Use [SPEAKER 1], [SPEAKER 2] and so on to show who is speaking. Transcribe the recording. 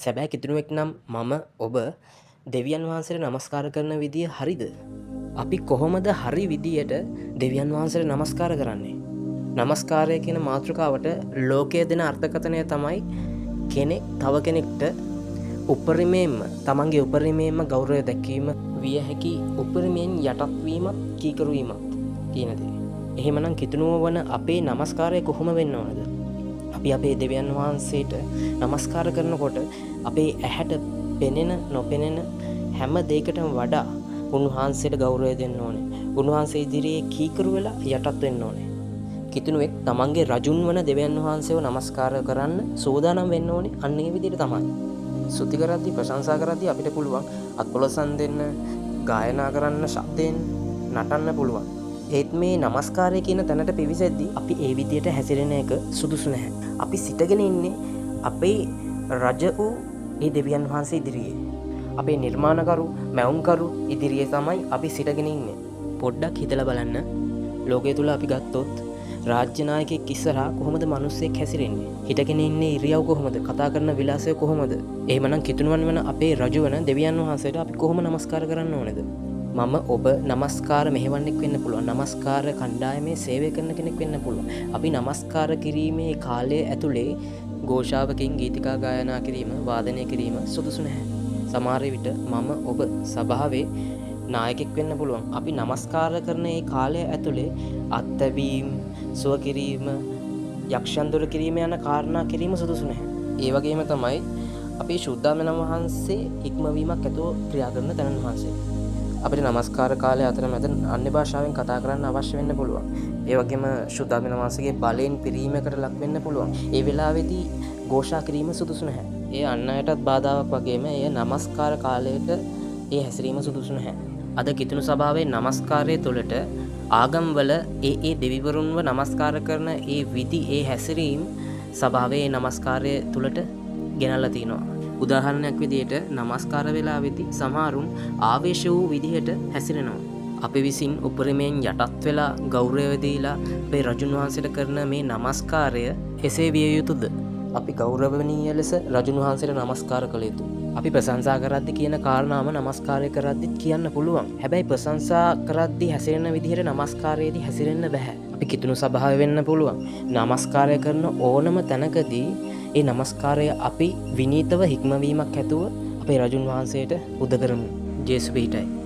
[SPEAKER 1] සැබෑ කිතුනුවෙක් නම් මම ඔබ දෙවියන් වහන්සේට නමස්කාර කරන විදිය හරිද? අපි කොහොමද හරි විදියට දෙවියන් වහන්සේට නමස්කාර කරන්නේ? නමස්කාරය කියන මාතෘකාවට ලෝකයේ දෙන අර්ථකථනය තමයි කෙනෙක් තව කෙනෙක්ට උපරිමයෙන්ම තමන්ගේ උපරිමයෙන්ම ගෞරවය දැක්වීම විය හැකි උපරිමයෙන් යටත්වීමත් කීකරුවීමත් කියන දේ. එහෙමනම් කිතුනුව වන අපේ නමස්කාරය කොහොම වෙන්න ඕනද? අපි අපේ දෙවියන් වහන්සේට නමස්කාර කරනකොට අපේ ඇහැට පෙනෙන නොපෙනෙන හැම දෙයකටම වඩා උන්වහන්සේට ගෞරවය දෙන්න ඕනේ. උන්වහන්සේ ඉදිරියේ කීකරු වෙලා යටත් වෙන්න ඕනේ. කිතුනුවෙක් තමන්ගේ රජුන් වන දෙවියන් වහන්සේව නමස්කාර කරන්න සූදානම් වෙන්න ඕනේ අන්න ඒ විදිහට තමයි. ස්තුති කරද්දී ප්‍රශංසා කරද්දී අපිට පුළුවන් අත්පොලසන් දෙන්න, ගායනා කරන්න, ශබ්දයෙන් නටන්න පුළුවන්. ඒත් මේ නමස්කාරය කියන තැනට පිවිසෙද්දී අපි ඒ විදියට හැසිරෙන එක සුදුසු නැහැ. අපි සිටගෙන ඉන්නේ අපේ රජ වූ ඒ දෙවියන් වහන්සේ ඉදිරියේ. අපේ නිර්මාණකරු, මැවුම්කරු ඉදිරියේ තමයි අපි සිටගෙන ඉන්නේ. පොඩ්ඩක් හිතලා බලන්න. ලෝකයේ තුල අපි ගත්තොත් රාජ්‍ය නායකයෙක් ඉස්සරහා කොහොමද මිනිස්සෙක් හැසිරෙන්නේ? හිටගෙන ඉන්නේ ඉරියව් කොහොමද? කතා කරන විලාසය කොහොමද? එහෙමනම් කිතුණුවන් වෙන අපේ රජු වෙන දෙවියන් වහන්සේට අපි කොහොම නමස්කාර කරන්න ඕනේද? මම ඔබ නමස්කාර මෙහෙවන්නෙක් වෙන්න පුළුවන්. නමස්කාර කණ්ඩායමේ සේවය කරන කෙනෙක් වෙන්න පුළුවන්. අපි නමස්කාර කිරීමේ කාලය ඇතුලේ ഘോഷාවකින් ගීතිකා ගායනා කිරීම, වාදනය කිරීම සුදුසු නැහැ. සමහර විට මම ඔබ සභාවේ නායකයෙක් වෙන්න පුළුවන්. අපි නමස්කාර කරන ඒ කාලය ඇතුලේ අත්දැවීම්, සුව කිරීම, යක්ෂයන්දොර කිරීම යන කාරණා කිරීම සුදුසු නැහැ. ඒ වගේම තමයි අපේ ශුද්ධාමන වහන්සේ ඉක්මවීමක් ඇතුව ක්‍රියා කරන තැනන් වහන්සේ. අපිට නමස්කාර කාලය අතරමැද අන්‍ය භාෂාවෙන් කතා කරන්න අවශ්‍ය වෙන්න පුළුවන්. ඒ වගේම ශුද්ධාමන වහන්සේගේ බලයෙන් පිරීමකට ලක් වෙන්න පුළුවන්. ඒ වෙලාවේදී ഘോഷා කිරීම සුදුසු නැහැ. ඒ අන් අයටත් බාධාවක් වගේම එය නමස්කාර කාලයට ඒ හැසිරීම සුදුසු නැහැ. අද කිතුණු සභාවේ නමස්කාරය තුළට ආගම්වල ඒ දෙවිවරුන්ව නමස්කාර කරන ඒ විදි, ඒ හැසිරීම් සභාවේ නමස්කාරය තුළට ගෙනල්ලා තිනවා. උදාහරණයක් විදිහට නමස්කාර වෙලාවේදී සමහරුන් ආවේශ වූ විදිහට හැසිරෙනවා. අපි විසින් උපරිමයෙන් යටත් වෙලා ගෞරවය දීලා අපේ රජුන් වහන්සේට කරන මේ නමස්කාරය එසේ විය යුතුද? අපි ගෞරවණීය ලෙස රජුන් වහන්සේට නමස්කාර කළ යුතුයි. අපි ප්‍රශංසා කරද්දී කියන කාරණාම නමස්කාරය කරද්දිත් කියන්න පුළුවන්. හැබැයි ප්‍රශංසා කරද්දී හැසිරෙන විදිහට නමස්කාරයේදී හැසිරෙන්න බෑ. අපි කිතුණු සභාවේ වෙන්න පුළුවන්. නමස්කාරය කරන ඕනම තැනකදී ඒ නමස්කාරය අපි විනීතව හික්මවීමක් ඇතුව අපේ රජුන් වහන්සේට උද කරමු. ජේසු පිහිටයි.